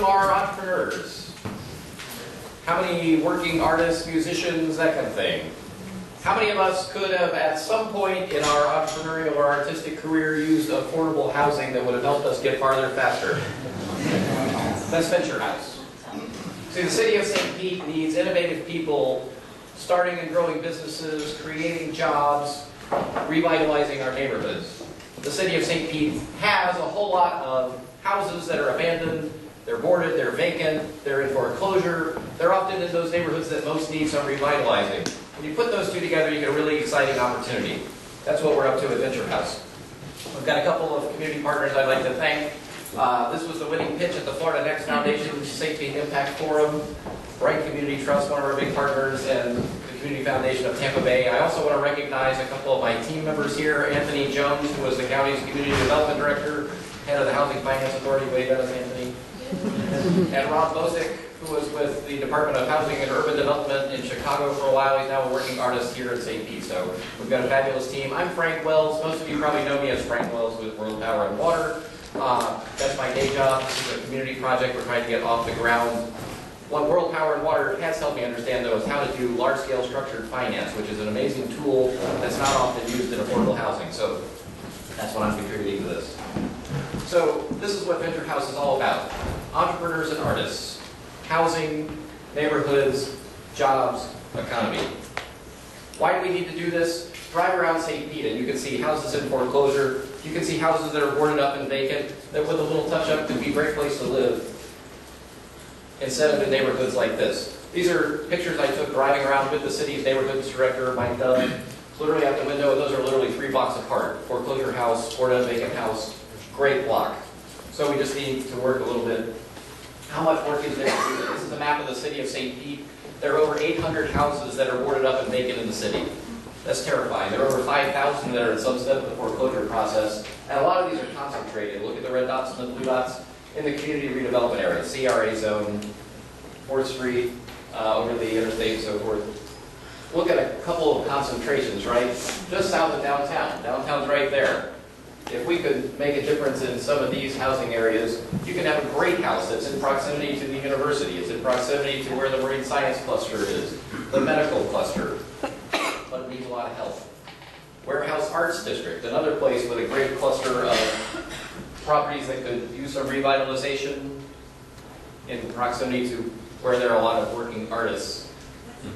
room are entrepreneurs? How many working artists, musicians, that kind of thing? How many of us could have, at some point in our entrepreneurial or artistic career, used affordable housing that would have helped us get farther faster? That's Venture House. See, the city of St. Pete needs innovative people starting and growing businesses, creating jobs, revitalizing our neighborhoods. The city of St. Pete has a whole lot of houses that are abandoned, they're boarded, they're vacant, they're in foreclosure. They're often in those neighborhoods that most need some revitalizing. When you put those two together, you get a really exciting opportunity. That's what we're up to at Venture House. We've got a couple of community partners I'd like to thank. This was the winning pitch at the Florida Next Foundation St. Pete Impact Forum. Bright Community Trust, one of our big partners, and the Community Foundation of Tampa Bay. I also want to recognize a couple of my team members here. Anthony Jones, who was the county's Community Development Director, head of the Housing Finance Authority. Way better than Anthony. And Rob Bosick, who was with the Department of Housing and Urban Development in Chicago for a while. He's now a working artist here at St. Pete. So we've got a fabulous team. I'm Frank Wells. Most of you probably know me as Frank Wells with World Power and Water. That's my day job. This is a community project we're trying to get off the ground. What World Power and Water has helped me understand, though, is how to do large-scale structured finance, which is an amazing tool that's not often used in affordable housing. So that's what I'm contributing to this. So this is what Venture House is all about. Entrepreneurs and artists, housing, neighborhoods, jobs, economy. Why do we need to do this? Drive around St. Pete and you can see houses in foreclosure. You can see houses that are boarded up and vacant that with a little touch-up could be a great place to live instead of in neighborhoods like this. These are pictures I took driving around with the city's neighborhoods director, Mike Dunn. Literally out the window, those are literally 3 blocks apart. Foreclosure house, boarded up vacant house, great block. So we just need to work a little bit. How much work is there to do this? This is a map of the city of St. Pete. There are over 800 houses that are boarded up and vacant in the city. That's terrifying. There are over 5,000 that are in some step of the foreclosure process, and a lot of these are concentrated. Look at the red dots and the blue dots in the community redevelopment area, CRA zone, 4th Street, over the interstate and so forth. Look at a couple of concentrations, right? Just south of downtown. Downtown's right there. If we could make a difference in some of these housing areas, you can have a great house that's in proximity to the university. It's in proximity to where the marine science cluster is, the medical cluster, but it needs a lot of help. Warehouse Arts District, another place with a great cluster of properties that could use some revitalization in proximity to where there are a lot of working artists.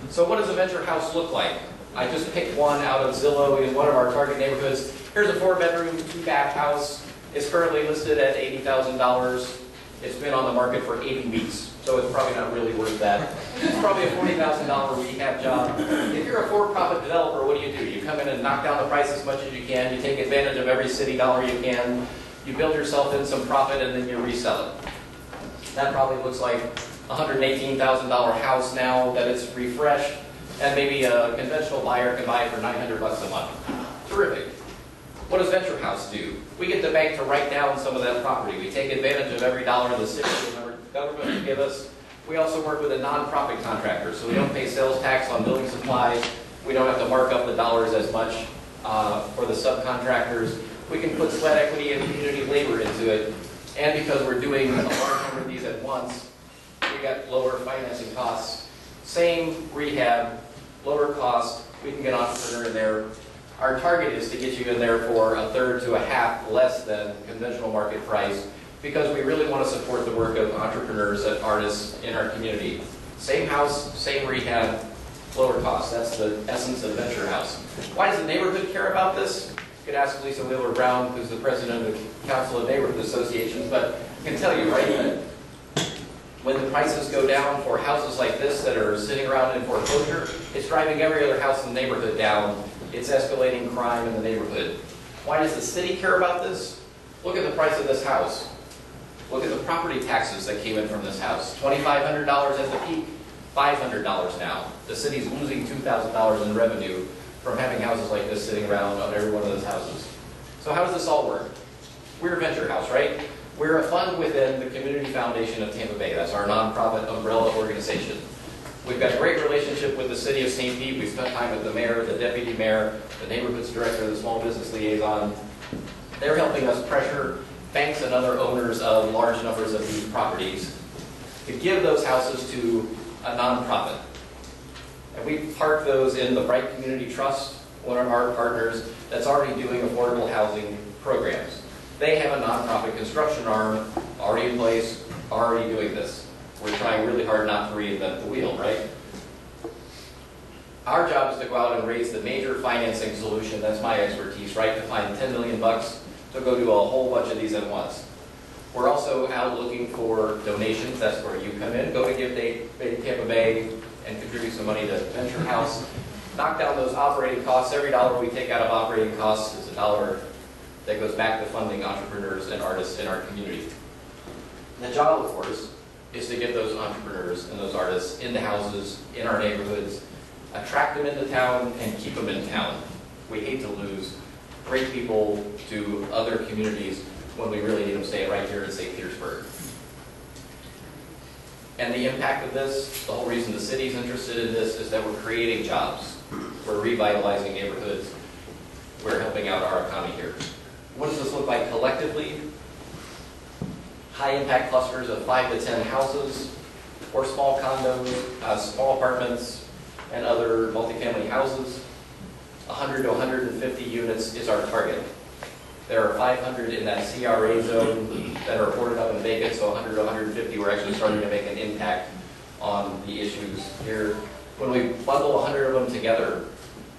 So what does a Venture House look like? I just picked one out of Zillow in one of our target neighborhoods. Here's a 4-bedroom, 2-bath house. It's currently listed at $80,000. It's been on the market for 80 weeks, so it's probably not really worth that. It's probably a $40,000 rehab job. If you're a for-profit developer, what do? You come in and knock down the price as much as you can. You take advantage of every city dollar you can. You build yourself in some profit, and then you resell it. That probably looks like a $118,000 house now that it's refreshed, and maybe a conventional buyer can buy it for $900 a month. Terrific. What does Venture House do? We get the bank to write down some of that property. We take advantage of every dollar the city and the government will give us. We also work with a nonprofit contractor, so we don't pay sales tax on building supplies. We don't have to mark up the dollars as much for the subcontractors. We can put sweat equity and community labor into it. And because we're doing a large number of these at once, we got lower financing costs. Same rehab, lower cost. We can get an entrepreneur in there. Our target is to get you in there for a third to a half less than conventional market price because we really want to support the work of entrepreneurs and artists in our community. Same house, same rehab, lower cost. That's the essence of Venture House. Why does the neighborhood care about this? You could ask Lisa Wheeler-Brown, who's the president of the Council of Neighborhood Associations, but I can tell you, right, that when the prices go down for houses like this that are sitting around in foreclosure, it's driving every other house in the neighborhood down. It's escalating crime in the neighborhood. Why does the city care about this? Look at the price of this house. Look at the property taxes that came in from this house. $2,500 at the peak, $500 now. The city's losing $2,000 in revenue from having houses like this sitting around on every one of those houses. So how does this all work? We're a Venture House, right? We're a fund within the Community Foundation of Tampa Bay. That's our nonprofit umbrella organization. We've got a great relationship with the city of St. Pete. We've spent time with the mayor, the deputy mayor, the neighborhoods director, the small business liaison. They're helping us pressure banks and other owners of large numbers of these properties to give those houses to a nonprofit. And we park those in the Bright Community Trust, one of our partners that's already doing affordable housing programs. They have a nonprofit construction arm already in place, already doing this. We're trying really hard not to reinvent the wheel, right? Our job is to go out and raise the major financing solution. That's my expertise, right? To find $10 million to go do a whole bunch of these at once. We're also out looking for donations. That's where you come in. Go to Give Tampa Bay and contribute some money to Venture House. Knock down those operating costs. Every dollar we take out of operating costs is a dollar that goes back to funding entrepreneurs and artists in our community. The job, of course, is to get those entrepreneurs and those artists into houses, in our neighborhoods, attract them into town, and keep them in town. We hate to lose great people to other communities when we really need them staying right here in St. Petersburg. And the impact of this, the whole reason the city's interested in this, is that we're creating jobs. We're revitalizing neighborhoods. We're helping out our economy here. What does this look like collectively? High impact clusters of 5 to 10 houses, or small condos, small apartments, and other multifamily houses. 100 to 150 units is our target. There are 500 in that CRA zone that are reported up in Vegas, so 100 to 150, we're actually starting to make an impact on the issues here. When we bundle 100 of them together,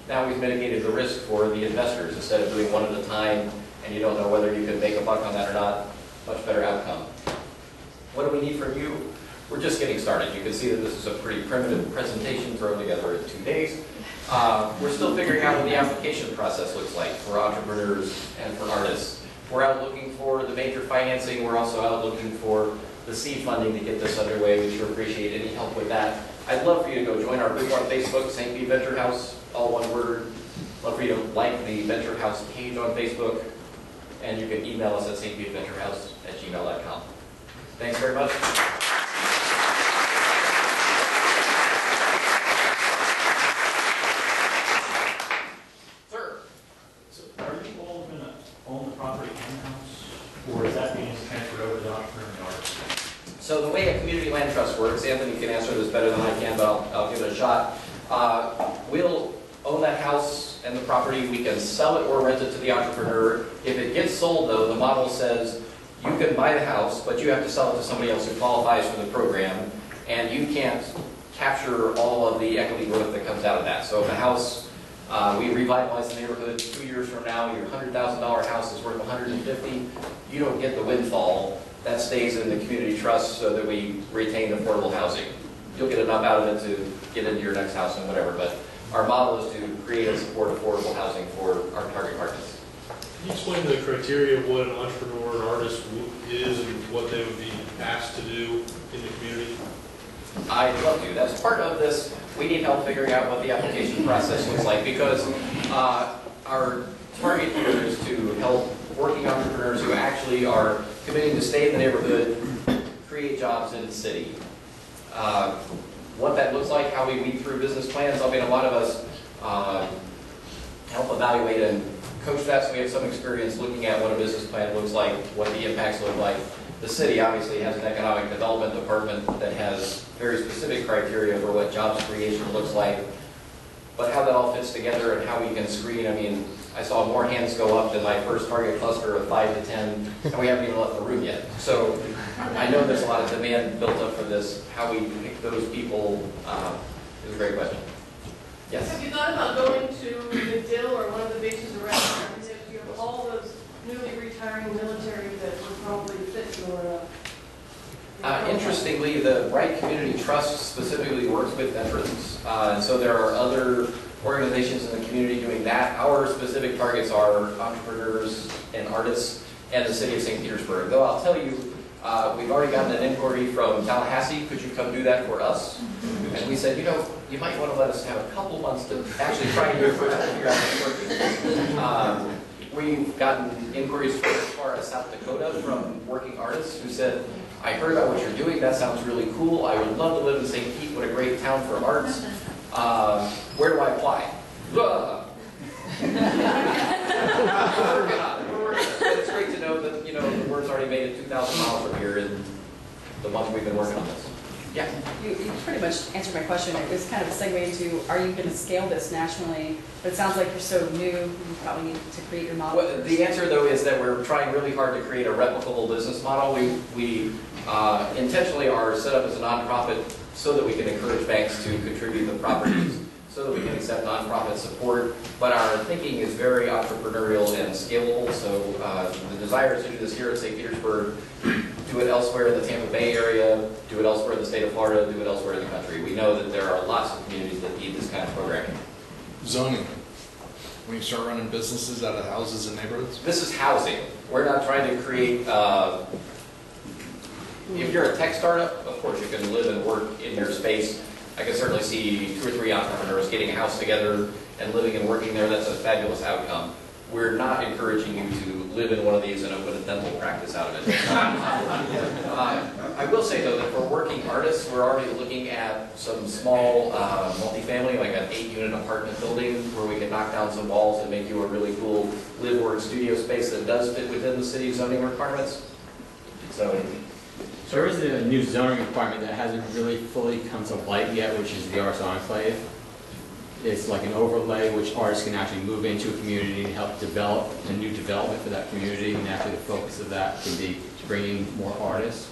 now we've mitigated the risk for the investors. Instead of doing one at a time, and you don't know whether you can make a buck on that or not, much better outcome. What do we need from you? We're just getting started. You can see that this is a pretty primitive presentation thrown together in 2 days. We're still figuring out what the application process looks like for entrepreneurs and for artists. We're out looking for the major financing. We're also out looking for the seed funding to get this underway. We sure appreciate any help with that. I'd love for you to go join our group on Facebook, St. Pete Venture House, all one word. Love for you to like the Venture House page on Facebook. And you can email us at stpeteventurehouse@gmail.com. Thanks very much. Sir. So are you all going to own the property in-house, or is that being transferred over to the entrepreneur and the artist? So the way a community land trust works, Anthony can answer this better than I can, but I'll give it a shot. We'll own that house and the property. We can sell it or rent it to the entrepreneur. If it gets sold, though, the model says you can buy the house, but you have to sell it to somebody else who qualifies for the program, and you can't capture all of the equity growth that comes out of that. So if the house, we revitalize the neighborhood 2 years from now, your $100,000 house is worth $150,000, you don't get the windfall. That stays in the community trust so that we retain affordable housing. You'll get enough out of it to get into your next house and whatever, but our model is to create and support affordable housing for our target markets. Can you explain the criteria of what an entrepreneur and artist is and what they would be asked to do in the community? I'd love to. That's part of this. We need help figuring out what the application process looks like, because our target here is to help working entrepreneurs who actually are committing to stay in the neighborhood, create jobs in the city. What that looks like, how we weed through business plans. I mean, a lot of us help evaluate and coach that, so we have some experience looking at what a business plan looks like, what the impacts look like. The city obviously has an economic development department that has very specific criteria for what jobs creation looks like, but how that all fits together and how we can screen. I mean, I saw more hands go up than my first target cluster of 5 to 10, and we haven't even left the room yet. So I know there's a lot of demand built up for this. How we pick those people is a great question. Yes? Have you thought about going to Medill or one of the bases around there? Because you have all those newly retiring military that would probably fit your... Interestingly, the Bright Community Trust specifically works with veterans, and so there are other organizations in the community doing that. Our specific targets are entrepreneurs and artists and the city of St. Petersburg. Though I'll tell you, we've already gotten an inquiry from Tallahassee. Could you come do that for us? And we said, you know, you might want to let us have a couple months to actually try to do it first to figure out what's working. We've gotten inquiries as far as South Dakota from working artists who said, I heard about what you're doing, that sounds really cool. I would love to live in St. Pete, what a great town for arts. Where do I apply? We're working on it. We're working on it. But it's great to know that, you know, the word's already made it 2,000 miles from here in the month we've been working on this. Yeah. You pretty much answered my question. It was kind of a segue into, are you going to scale this nationally? But it sounds like you're so new, you probably need to create your model Well, first. the answer, though, is that we're trying really hard to create a replicable business model. We intentionally are set up as a nonprofit so that we can encourage banks to contribute the properties, so that we can accept nonprofit support. But our thinking is very entrepreneurial and scalable. So the desire is to do this here at St. Petersburg, do it elsewhere in the Tampa Bay area, do it elsewhere in the state of Florida, do it elsewhere in the country. We know that there are lots of communities that need this kind of programming. Zoning. When you start running businesses out of houses and neighborhoods? This is housing. We're not trying to create, if you're a tech startup, of course you can live and work in your space. I can certainly see 2 or 3 entrepreneurs getting a house together and living and working there. That's a fabulous outcome. We're not encouraging you to live in one of these and open a dental practice out of it. I will say, though, that for working artists, we're already looking at some small multifamily, like an 8-unit apartment building where we can knock down some walls and make you a really cool live-work studio space that does fit within the city's zoning requirements. So, There is a new zoning requirement that hasn't really fully come to light yet, which is the arts enclave. It's like an overlay which artists can actually move into a community and help develop a new development for that community, and actually the focus of that can be bringing more artists.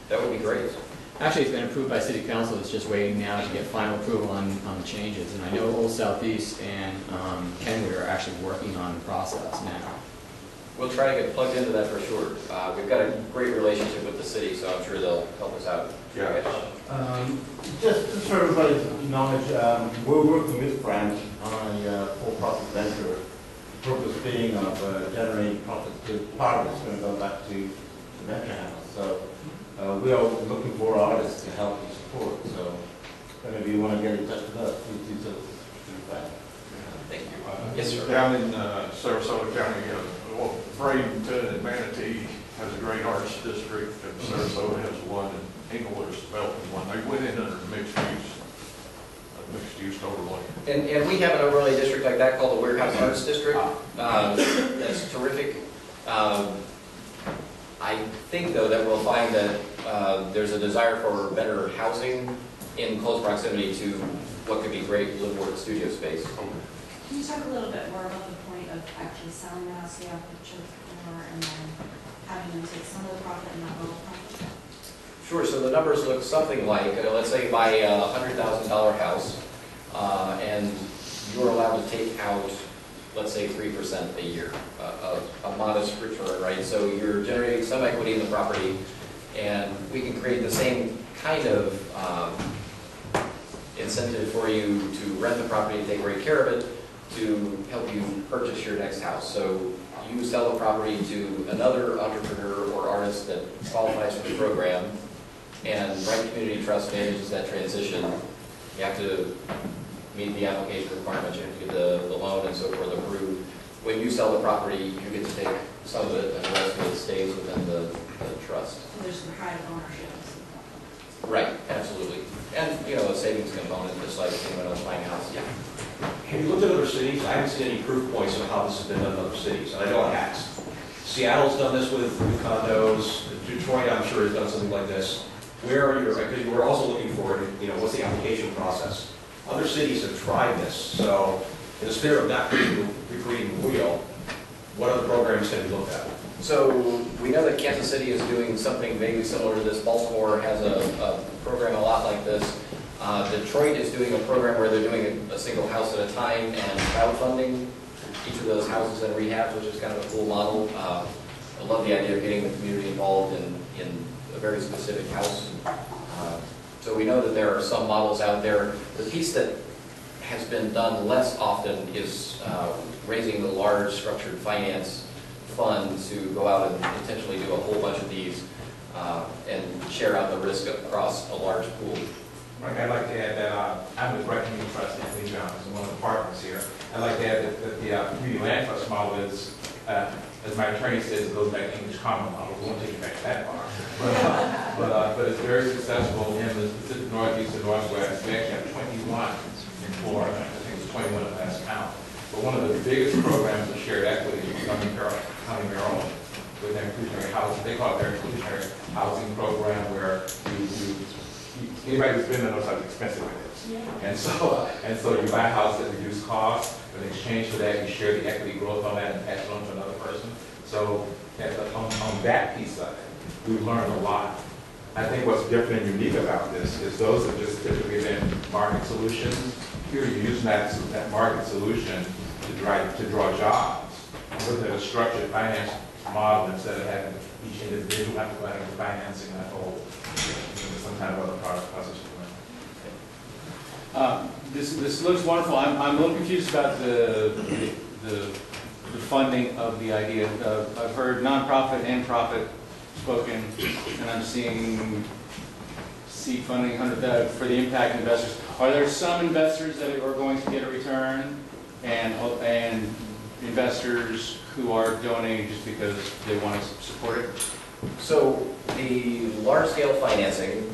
that would be great. Actually, it's been approved by City Council. It's just waiting now to get final approval on the changes. And I know Old Southeast and Kenwood are actually working on the process now. We'll try to get plugged into that for sure. We've got a great relationship with the city, so I'm sure they'll help us out. Yeah. Just for everybody's knowledge, we're working with Frank on a for-profit venture, the purpose being of generating profits. Part of it's going to go back to the venture house. So we are looking for artists to help and support. So if you want to get in touch with us, please do so through Frank. Thank you. Yes, sir. Down in Sarasota County, Bradenton and Manatee has a great arts district, and Sarasota has one, and Englewood is developing one. They went in under mixed use overlay. And we have an overlay district like that called the Warehouse Arts District. That's terrific. I think, though, that we'll find that there's a desire for better housing in close proximity to what could be great live-work studio space. Can you talk a little bit more about the point of actually selling the house you have the church for, and then having them take some of the profit and not all the profit? Sure, so the numbers look something like, let's say you buy a $100,000 house, and you're allowed to take out, let's say, 3% a year, a modest return, right? So you're generating some equity in the property, and we can create the same kind of incentive for you to rent the property and take great care of it, to help you purchase your next house. So you sell the property to another entrepreneur or artist that qualifies for the program, and Bright Community Trust manages that transition. You have to meet the application requirements, you have to get the loan and so forth approved. When you sell the property, you get to take some of it, and the rest of it stays within the trust. So there's some private ownership. Right, absolutely. And, you know, a savings component, just like anyone else buying a house. Yeah. Have you looked at other cities? I haven't seen any proof points of how this has been done in other cities, and I know it has. Seattle's done this with condos. Detroit, I'm sure, has done something like this. Where are your, because we're also looking for, you know, what's the application process? Other cities have tried this, so in the spirit of not recreating the wheel, what other programs have you looked at? So we know that Kansas City is doing something vaguely similar to this. Baltimore has a program a lot like this. Detroit is doing a program where they're doing a single house at a time and crowdfunding each of those houses and rehabs, which is kind of a cool model. I love the idea of getting the community involved in a very specific house. So we know that there are some models out there. The piece that has been done less often is raising the large structured finance fund to go out and intentionally do a whole bunch of these and share out the risk across a large pool. Mike, I'd like to add that I'm with Bright Community Trust, Anthony Jones, and one of the partners here. I'd like to add that the community land trust model is, as my attorney says, it goes back to English common model. We won't take it back that far. But it's very successful in the Pacific Northeast and Northwest. We actually have 21 in Florida. I think it's 21 at last count. But one of the biggest programs of shared equity is County Maryland. with their inclusionary housing, they call it their inclusionary housing program, where anybody who's been there knows how expensive it is. Yeah. And so you buy a house at reduced cost, but in exchange for that, you share the equity growth on that and pass it on to another person. So on that piece of it, we've learned a lot. I think what's different and unique about this is those have just typically been market solutions. Here you're using that market solution to draw jobs with a structured finance model instead of having each individual have to go out and financing that whole, some kind of other process. This looks wonderful. I'm a little confused about the funding of the idea. I've heard nonprofit and profit spoken, and I'm seeing seed funding for the impact investors. Are there some investors that are going to get a return, and investors who are donating just because they want to support it? So the large-scale financing,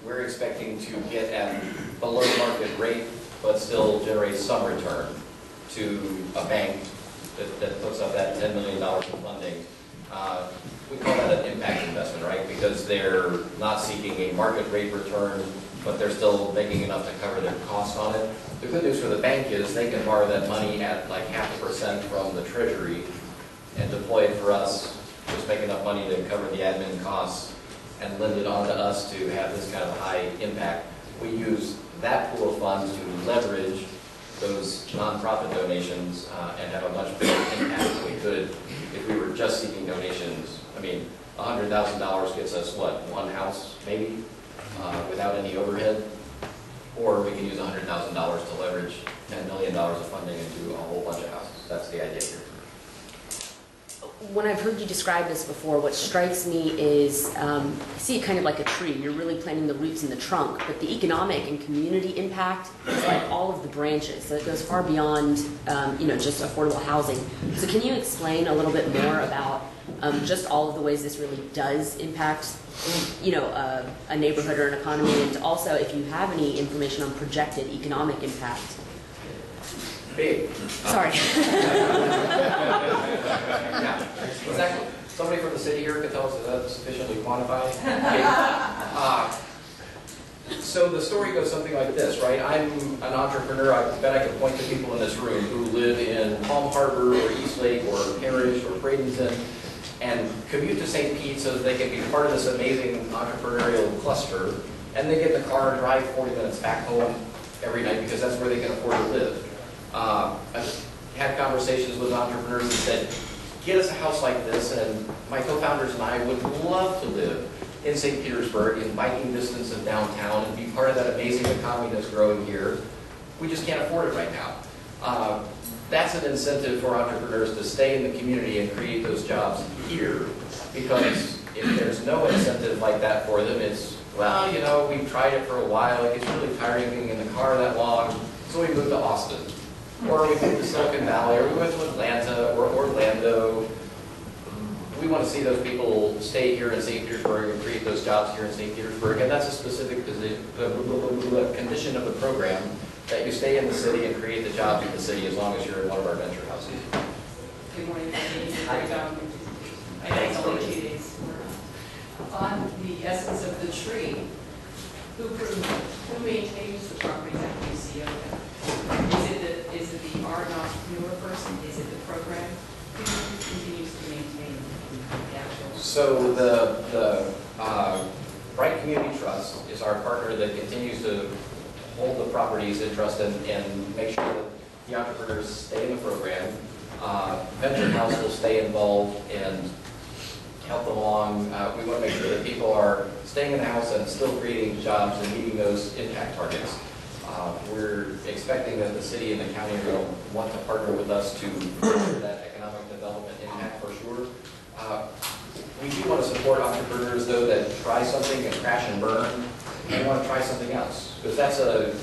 we're expecting to get at below market rate, but still generate some return to a bank that puts up that $10 million in funding. We call that an impact investment, right? Because they're not seeking a market rate return, but they're still making enough to cover their costs on it. The good news for the bank is they can borrow that money at like 0.5% from the Treasury and deploy it for us, just make enough money to cover the admin costs and lend it on to us to have this kind of high impact. We use that pool of funds to leverage those nonprofit donations and have a much bigger impact than we could if we were just seeking donations. I mean, $100,000 gets us, what, one house maybe, without any overhead? Or we can use $100,000 to leverage $10 million of funding and do a whole bunch of houses. That's the idea here. When I've heard you describe this before, what strikes me is, I see it kind of like a tree. You're really planting the roots in the trunk, but the economic and community impact is like all of the branches. So it goes far beyond, just affordable housing. So can you explain a little bit more about just all of the ways this really does impact, a neighborhood or an economy, and also if you have any information on projected economic impact? Big. Sorry. Yeah, exactly. Somebody from the city here can tell us if that's sufficiently quantified. So the story goes something like this, right? I'm an entrepreneur. I bet I can point to people in this room who live in Palm Harbor or Eastlake or Parrish or Bradenton and commute to St. Pete so that they can be part of this amazing entrepreneurial cluster, and they get in the car and drive 40 minutes back home every night because that's where they can afford to live. I've had conversations with entrepreneurs that said, get us a house like this, and my co-founders and I would love to live in St. Petersburg in biking distance of downtown and be part of that amazing economy that's growing here. We just can't afford it right now. That's an incentive for entrepreneurs to stay in the community and create those jobs here, because if there's no incentive like that for them, it's, well, we've tried it for a while, it gets really tiring being in the car that long, so we moved to Austin. Or we moved to Silicon Valley, or we went to Atlanta or Orlando. We want to see those people stay here in St. Petersburg and create those jobs here in St. Petersburg, and that's a specific condition of the program, that you stay in the city and create the jobs in the city as long as you're in one of our venture houses. Good morning. I think only 2 days. On the essence of the tree, who maintains the properties after you see open? Is it the art entrepreneur person? Is it the program? Who continues to maintain the actual? So the Bright Community Trust is our partner that continues to hold the properties in trust and make sure that the entrepreneurs stay in the program. Venture House will stay involved and help them along. We want to make sure that people are staying in the house and still creating jobs and meeting those impact targets. We're expecting that the city and the county are going to want to partner with us to further that economic development impact for sure. We do want to support entrepreneurs, though, that try something and crash and burn and want to try something else. Because that's the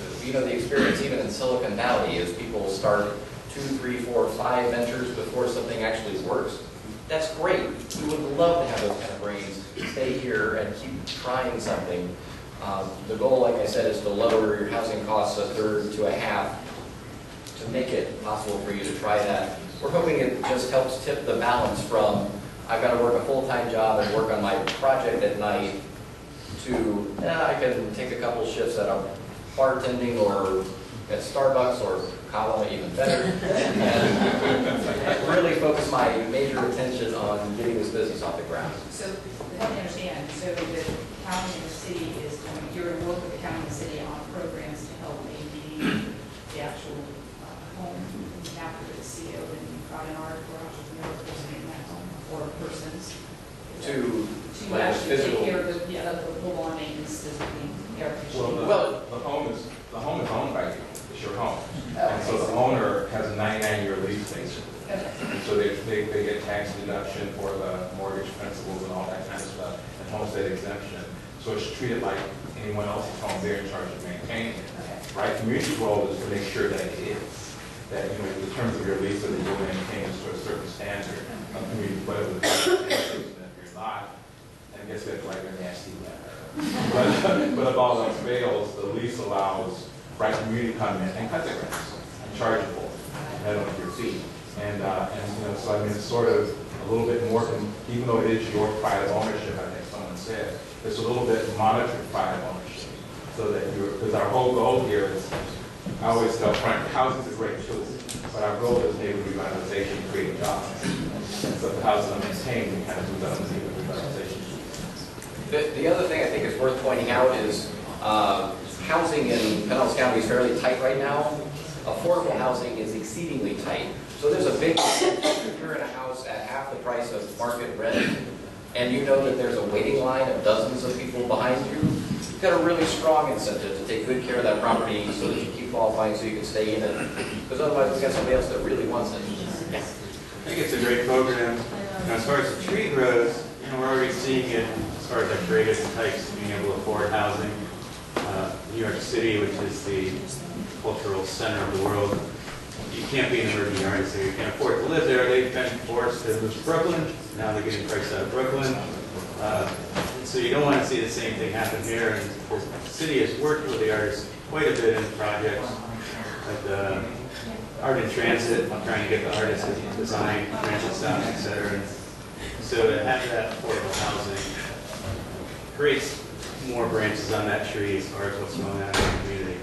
experience even in Silicon Valley is people start 2, 3, 4, 5 ventures before something actually works. That's great. We would love to have those kind of brains stay here and keep trying something. The goal, like I said, is to lower your housing costs 1/3 to 1/2 to make it possible for you to try that. We're hoping it just helps tip the balance from I've got to work a full-time job and work on my project at night to, I can take a couple shifts at a bartending or at Starbucks or Kava, even better, and really focus my major attention on getting this business off the ground. So, help me understand, so the county and the city is, you're going to work with the county and the city on programs to help maybe the actual home after the CO, and you've got an article or entrepreneur person in that home, or persons. To actually physical. take care of the lawn maintenance, the air conditioning. Well, the home is owned by you, it's your home. And so the owner has a 99-year lease basically. Okay. And so they get tax deduction for the mortgage principals and all that kind of stuff, and homestead exemption. So it's treated like anyone else's home, they're in charge of maintaining it. Right, community role is to make sure that it is, that, you know, in terms of your lease, that it will maintain to a certain standard of community, whatever the standard is of your lot. And I guess that's like a nasty letter. But if all else fails, the lease allows right community to come in and cut the grass and charge you for it, right on your fee. And you know, so I mean, it's sort of a little bit more, even though it is your private ownership, I think someone said, it's a little bit monitored private ownership. So that because our whole goal here is, I always tell Frank, housing is a great tool, but our goal is neighborhood revitalization, creating jobs. And so if the houses are maintained, we kind of move on to neighborhood revitalization. The other thing I think is worth pointing out is housing in Pinellas County is fairly tight right now. Affordable housing is exceedingly tight. So there's a big, if you're in a house at half the price of market rent, and you know that there's a waiting line of dozens of people behind you, you've got a really strong incentive to take good care of that property so that you keep qualifying so you can stay in it. Because otherwise it's got somebody else that really wants it. I think it's a great program. You know, as far as the tree grows, you know, we're already seeing it as far as like creative types being able to afford housing. New York City, which is the cultural center of the world, you can't be an emerging artist there. You can't afford to live there. They've been forced to move to Brooklyn. Now they're getting priced out of Brooklyn. So you don't want to see the same thing happen here. And the city has worked with the artists quite a bit in projects like the Art in Transit, trying to get the artists to design transit stops, etc. And so to have that affordable housing creates more branches on that tree as far as what's going on in the community.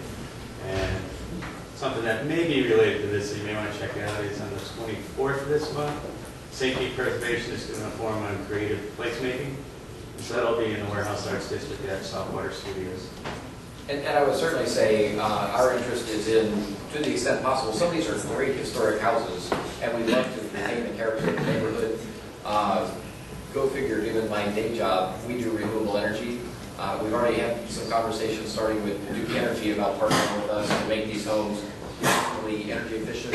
And something that may be related to this, that you may want to check out, is on the 24th of this month. St. Pete Preservation is doing a forum on creative placemaking. So that'll be in the Warehouse Arts District at Saltwater Studios. And I would certainly say our interest is in, to the extent possible, some of these are great historic houses, and we'd love to retain the character of the neighborhood. Go figure, given my day job, we do renewable energy. We've already had some conversations starting with Duke Energy about partnering with us to make these homes really energy efficient,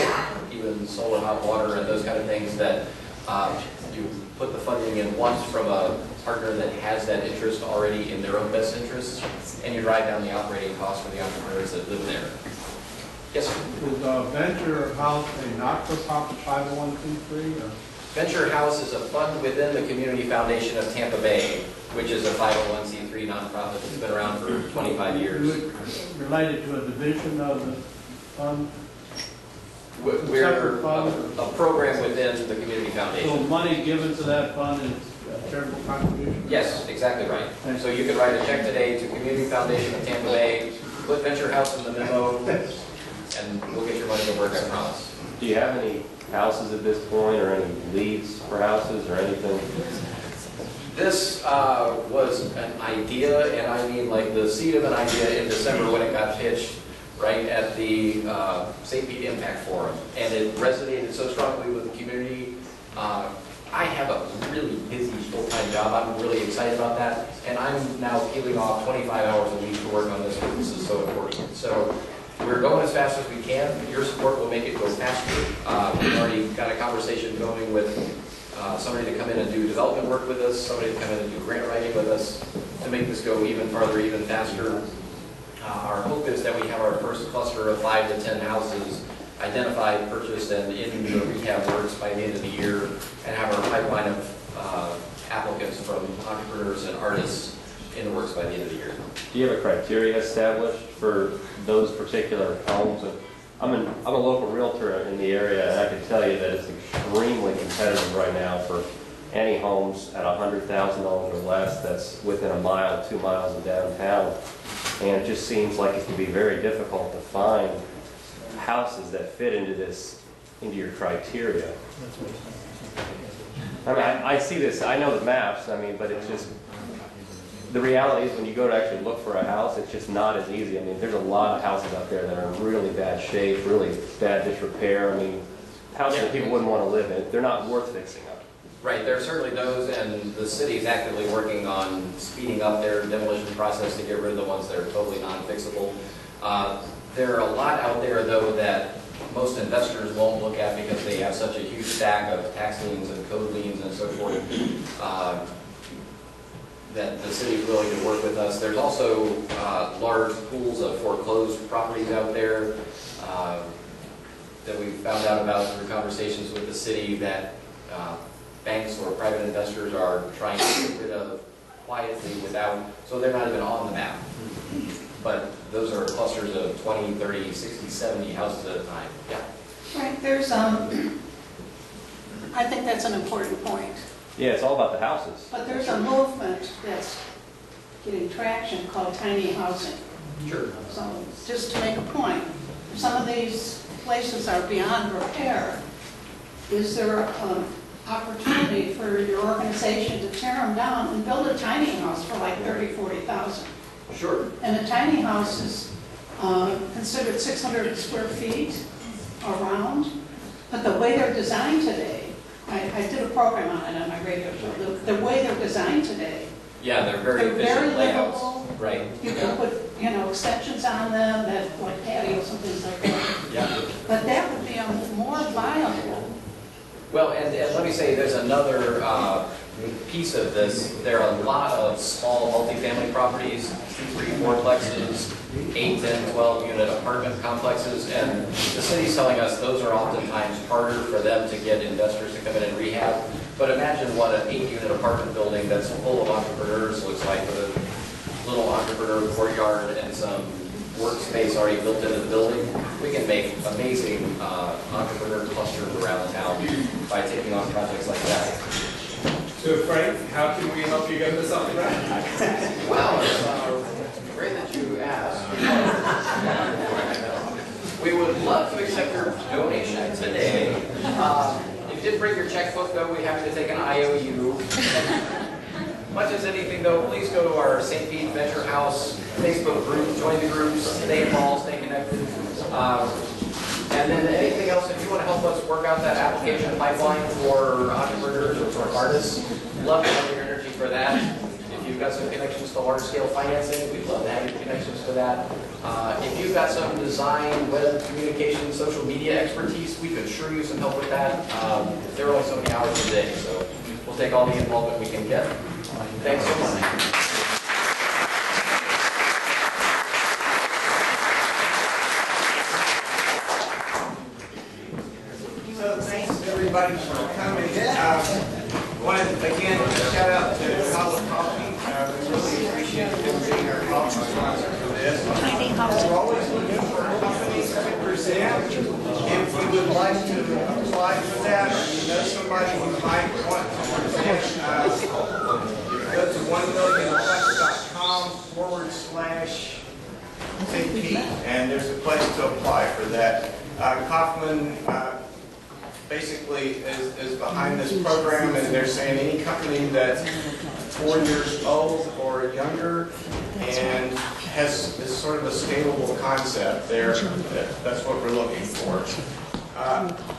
even solar hot water and those kind of things that you put the funding in once from a partner that has that interest already in their own best interest, and you drive down the operating costs for the entrepreneurs that live there. Yes, sir? Is Venture House a not-for-profit 501c3? Venture House is a fund within the Community Foundation of Tampa Bay, which is a 501c3 nonprofit that's been around for 25 years. Related to a division of the fund? We're a program within the Community Foundation. So money given to that fund is a charitable contribution? Yes, exactly right. So you can write a check today to Community Foundation of Tampa Bay, put Venture House in the memo, and we'll get your money to work, I promise. Do you have any houses at this point, or any leads for houses, or anything? This was an idea, and I mean like the seed of an idea in December when it got pitched, right at the St. Pete Impact Forum, and it resonated so strongly with the community. I have a really busy full-time job. I'm really excited about that, and I'm now peeling off 25 hours a week to work on this because this is so important. So we're going as fast as we can. Your support will make it go faster. We've already got a conversation going with somebody to come in and do development work with us, somebody to come in and do grant writing with us to make this go even farther, even faster. Our hope is that we have our first cluster of 5 to 10 houses identified, purchased, and in the rehab works by the end of the year, and have our pipeline of applicants from entrepreneurs and artists in the works by the end of the year. Do you have a criteria established for those particular homes? I'm a local realtor in the area, and I can tell you that it's extremely competitive right now for any homes at $100,000 or less that's within a mile, 2 miles of downtown. And it just seems like it can be very difficult to find houses that fit into your criteria. I mean, I see this, I know the maps, I mean, but it's just, the reality is when you go to actually look for a house, it's just not as easy. I mean, there's a lot of houses out there that are in really bad shape, really bad disrepair. I mean, houses that people wouldn't want to live in. They're not worth fixing up. Right, there are certainly those, and the city is actively working on speeding up their demolition process to get rid of the ones that are totally non-fixable. There are a lot out there, though, that most investors won't look at because they have such a huge stack of tax liens and code liens and so forth, that the city is willing to work with us. There's also large pools of foreclosed properties out there that we found out about through conversations with the city that banks or private investors are trying to get rid of quietly so they're not even on the map. But those are clusters of 20, 30, 60, 70 houses at a time. Yeah. Right, there's, I think that's an important point. Yeah, it's all about the houses. But there's a movement that's getting traction called tiny housing. Sure. So just to make a point, if some of these places are beyond repair, is there an opportunity for your organization to tear them down and build a tiny house for like 30, 40,000? Sure. And a tiny house is considered 600 square feet around, but the way they're designed today, I did a program on it on my radio show, the way they're designed today. Yeah, they're very efficient layouts. Right. You can put, extensions on them, that like patios and things like that. Yeah. But that would be a more viable. Well, and let me say, there's another piece of this. There are a lot of small multifamily properties, 3, 4plexes, 8, 10, 12 unit apartment complexes, and the city's telling us those are oftentimes harder for them to get investors to come in and rehab. But imagine what an 8 unit apartment building that's full of entrepreneurs looks like, with a little entrepreneur courtyard and some workspace already built into the building. We can make amazing entrepreneur clusters around town by taking on projects like that. So Frank, how can we help you get this up and running? Well, it's great that you asked. We would love to accept your donation today. If you did bring your checkbook, though, we'd be happy to take an IOU. Much as anything, though, please go to our St. Pete Venture House Facebook group, join the groups, stay involved, stay connected. And then anything else, if you want to help us work out that application pipeline for entrepreneurs or for artists, love to have your energy for that. If you've got some connections to large-scale financing, we'd love to have your connections to that. If you've got some design, web, communication, social media expertise, we could sure use some help with that. There are only so many hours a day, so we'll take all the involvement we can get. Thanks so much. So thanks everybody for coming. Wanted again to shout out to Holland Coffee. We really appreciate them being our coffee sponsor for this. We're always looking for companies to present. If you would like to apply for that, or you know somebody who might want to present, go to 1millionplex.com/St. Pete, and there's a place to apply for that. Kaufman basically is behind this program, and they're saying any company that's 4 years old or younger and is sort of a scalable concept there, that's what we're looking for.